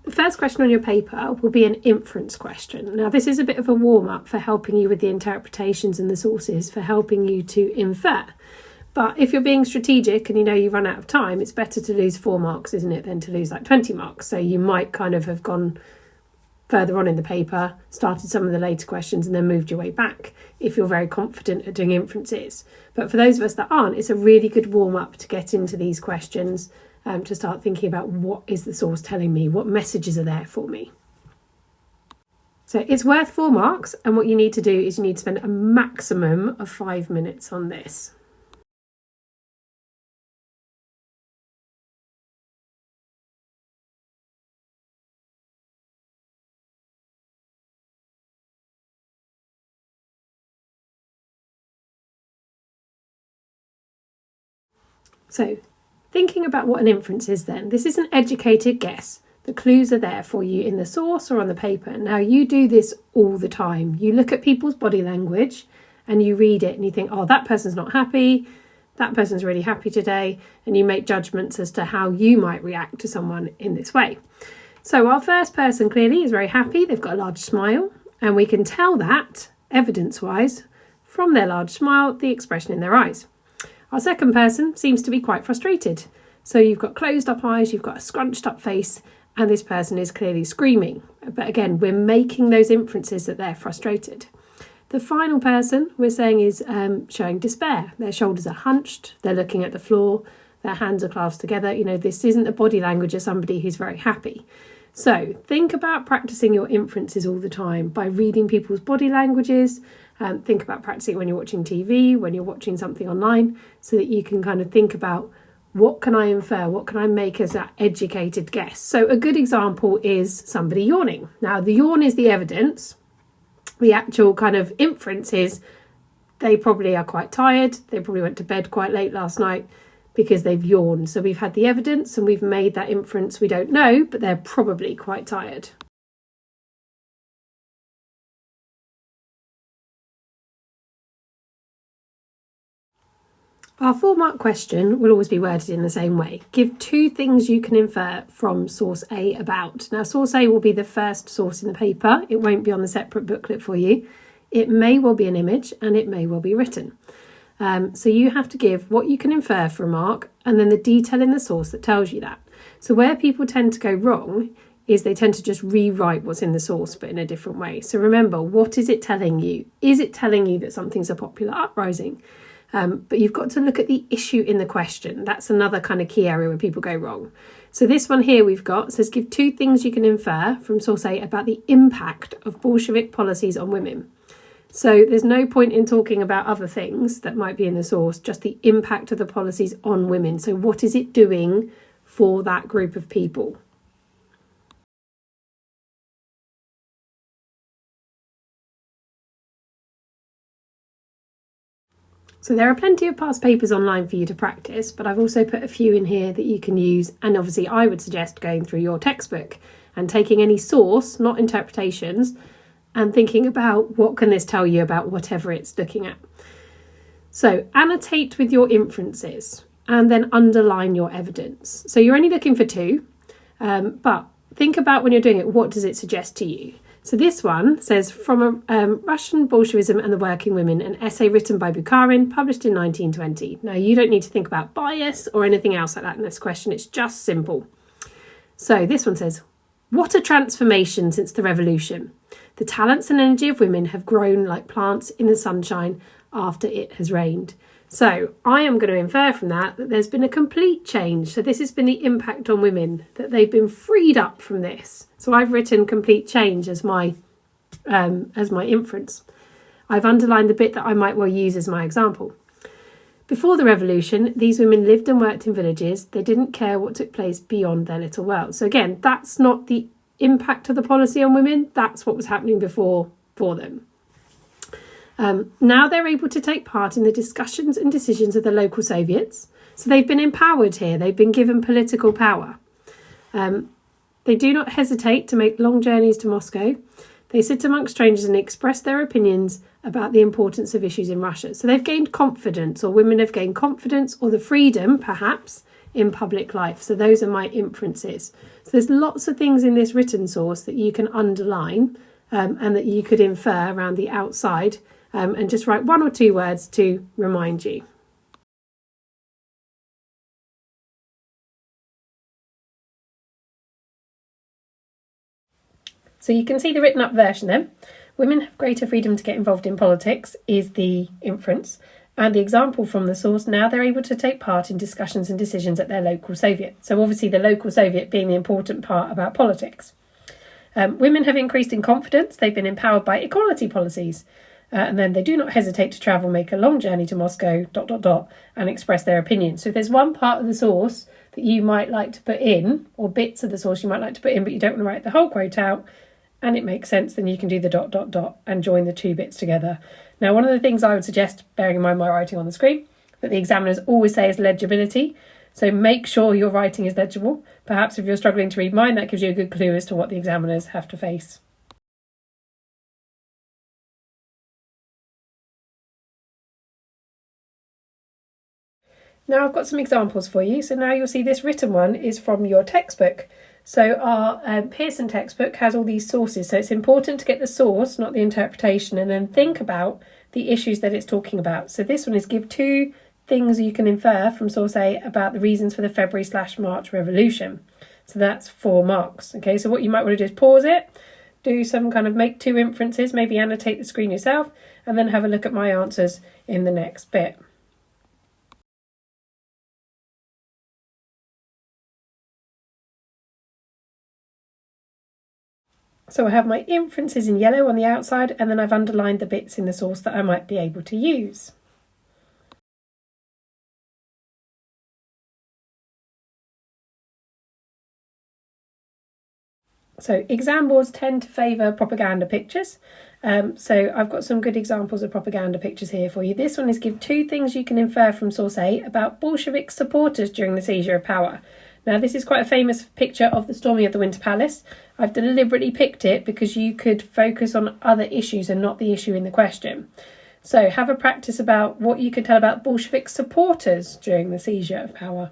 the first question on your paper will be an inference question. Now, this is a bit of a warm-up for helping you with the interpretations and the sources, for helping you to infer. But if you're being strategic and you know you run out of time, it's better to lose 4 marks, isn't it, than to lose like 20 marks. So you might kind of have gone further on in the paper, started some of the later questions and then moved your way back if you're very confident at doing inferences. But for those of us that aren't, it's a really good warm-up to get into these questions, to start thinking about what is the source telling me, what messages are there for me. So it's worth 4 marks, and what you need to do is you need to spend a maximum of 5 minutes on this. So, thinking about what an inference is then, this is an educated guess. The clues are there for you in the source or on the paper. Now, you do this all the time. You look at people's body language and you read it and you think, oh, that person's not happy, that person's really happy today, and you make judgments as to how you might react to someone in this way. So our first person clearly is very happy, they've got a large smile, and we can tell that, evidence-wise, from their large smile, the expression in their eyes. Our second person seems to be quite frustrated. So you've got closed up eyes, you've got a scrunched up face, and this person is clearly screaming. But again, we're making those inferences that they're frustrated. The final person we're saying is showing despair. Their shoulders are hunched, they're looking at the floor, their hands are clasped together. You know, this isn't the body language of somebody who's very happy. So think about practicing your inferences all the time by reading people's body languages. Think about practicing when you're watching TV, when you're watching something online, so that you can kind of think about, what can I infer? What can I make as an educated guess? So a good example is somebody yawning. Now, the yawn is the evidence. The actual kind of inference is they probably are quite tired. They probably went to bed quite late last night because they've yawned. So we've had the evidence and we've made that inference. We don't know, but they're probably quite tired. Our 4-mark question will always be worded in the same way. Give 2 things you can infer from source A about. Now, source A will be the first source in the paper. It won't be on the separate booklet for you. It may well be an image and it may well be written. So you have to give what you can infer for a mark and then the detail in the source that tells you that. So where people tend to go wrong is they tend to just rewrite what's in the source but in a different way. So remember, what is it telling you? Is it telling you that something's a popular uprising? But you've got to look at the issue in the question. That's another kind of key area where people go wrong. So this one here we've got says, give 2 things you can infer from source A about the impact of Bolshevik policies on women. So there's no point in talking about other things that might be in the source, just the impact of the policies on women. So what is it doing for that group of people? So there are plenty of past papers online for you to practice, but I've also put a few in here that you can use. And obviously I would suggest going through your textbook and taking any source, not interpretations, and thinking about what can this tell you about whatever it's looking at. So annotate with your inferences and then underline your evidence. So you're only looking for 2, but think about when you're doing it, what does it suggest to you? So this one says, from Russian Bolshevism and the Working Women, an essay written by Bukharin, published in 1920. Now, you don't need to think about bias or anything else like that in this question. It's just simple. So this one says, what a transformation since the revolution. The talents and energy of women have grown like plants in the sunshine after it has rained. So I am going to infer from that there's been a complete change. So this has been the impact on women, that they've been freed up from this. So I've written complete change as my inference. I've underlined the bit that I might well use as my example. Before the revolution, these women lived and worked in villages. They didn't care what took place beyond their little world. So again, that's not the impact of the policy on women. That's what was happening before for them. Now they're able to take part in the discussions and decisions of the local Soviets. So they've been empowered here. They've been given political power. They do not hesitate to make long journeys to Moscow. They sit amongst strangers and express their opinions about the importance of issues in Russia. So they've gained confidence, or women have gained confidence, or the freedom, perhaps, in public life. So those are my inferences. So there's lots of things in this written source that you can underline and that you could infer around the outside and just write 1 or 2 words to remind you. So you can see the written up version then. Women have greater freedom to get involved in politics is the inference. And the example from the source, now they're able to take part in discussions and decisions at their local Soviet. So obviously the local Soviet being the important part about politics. Women have increased in confidence. They've been empowered by equality policies. And then they do not hesitate to travel, make a long journey to Moscow, ... and express their opinion. So if there's one part of the source that you might like to put in, or bits of the source you might like to put in, but you don't want to write the whole quote out, and it makes sense, then you can do the ... and join the 2 bits together. Now, one of the things I would suggest, bearing in mind my writing on the screen, that the examiners always say is legibility. So make sure your writing is legible. Perhaps if you're struggling to read mine, that gives you a good clue as to what the examiners have to face. Now I've got some examples for you. So now you'll see this written one is from your textbook. So our Pearson textbook has all these sources. So it's important to get the source, not the interpretation, and then think about the issues that it's talking about. So this one is give 2 things you can infer from source A about the reasons for the February/March Revolution. So that's 4 marks. Okay, so what you might want to do is pause it, do some kind of make 2 inferences, maybe annotate the screen yourself, and then have a look at my answers in the next bit. So I have my inferences in yellow on the outside, and then I've underlined the bits in the source that I might be able to use. So exam boards tend to favour propaganda pictures. So I've got some good examples of propaganda pictures here for you. This one is give 2 things you can infer from source A about Bolshevik supporters during the seizure of power. Now, this is quite a famous picture of the storming of the Winter Palace. I've deliberately picked it because you could focus on other issues and not the issue in the question. So have a practice about what you could tell about Bolshevik supporters during the seizure of power.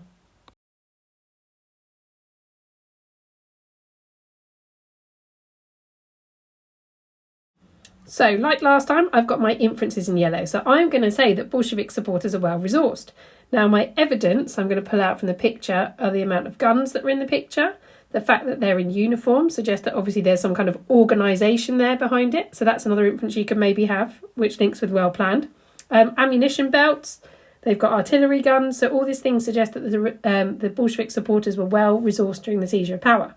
So, like last time, I've got my inferences in yellow. So I'm going to say that Bolshevik supporters are well resourced. Now, my evidence I'm going to pull out from the picture are the amount of guns that were in the picture. The fact that they're in uniform suggests that obviously there's some kind of organisation there behind it. So that's another inference you can maybe have, which links with well planned. Ammunition belts, they've got artillery guns. So all these things suggest that the Bolshevik supporters were well resourced during the seizure of power.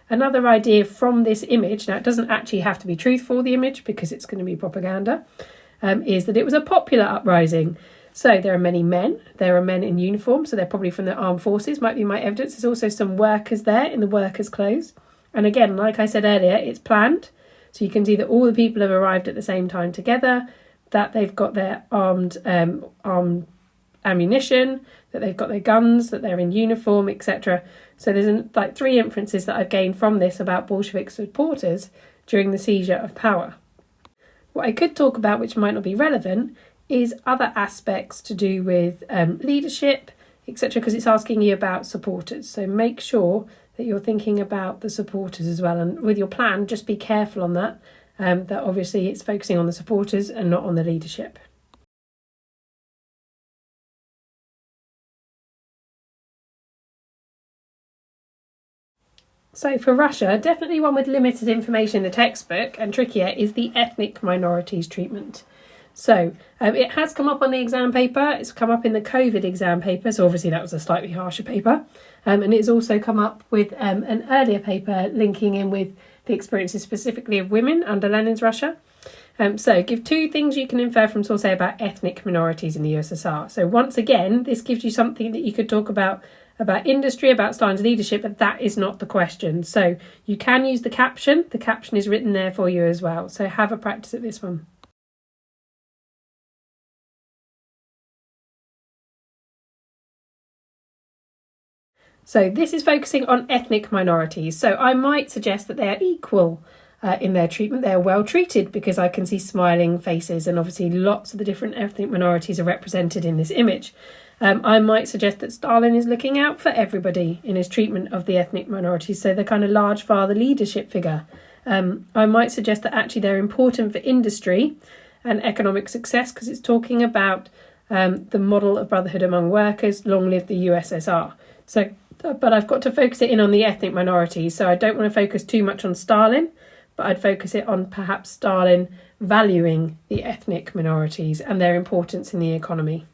Another idea from this image, now it doesn't actually have to be truthful, the image, because it's going to be propaganda, is that it was a popular uprising. So there are many men, there are men in uniform, so they're probably from the armed forces, might be my evidence. There's also some workers there in the workers' clothes. And again, like I said earlier, it's planned. So you can see that all the people have arrived at the same time together, that they've got their armed ammunition, that they've got their guns, that they're in uniform, etc. So there's like 3 inferences that I've gained from this about Bolshevik supporters during the seizure of power. What I could talk about, which might not be relevant, is other aspects to do with leadership, etc., because it's asking you about supporters. So make sure that you're thinking about the supporters as well. And with your plan, just be careful on that, that obviously it's focusing on the supporters and not on the leadership. So for Russia, definitely one with limited information in the textbook and trickier is the ethnic minorities treatment. So it has come up on the exam paper, it's come up in the COVID exam paper, so obviously that was a slightly harsher paper, and it's also come up with an earlier paper linking in with the experiences specifically of women under Lenin's Russia. So give 2 things you can infer from source A about ethnic minorities in the USSR. So once again, this gives you something that you could talk about industry, about Stalin's leadership, but that is not the question. So you can use the caption. The caption is written there for you as well. So have a practice at this one. So this is focusing on ethnic minorities. So I might suggest that they are equal in their treatment. They are well treated because I can see smiling faces, and obviously lots of the different ethnic minorities are represented in this image. I might suggest that Stalin is looking out for everybody in his treatment of the ethnic minorities, so the kind of large father leadership figure. I might suggest that actually they're important for industry and economic success because it's talking about the model of brotherhood among workers, long live the USSR. So, but I've got to focus it in on the ethnic minorities, so I don't want to focus too much on Stalin, but I'd focus it on perhaps Stalin valuing the ethnic minorities and their importance in the economy.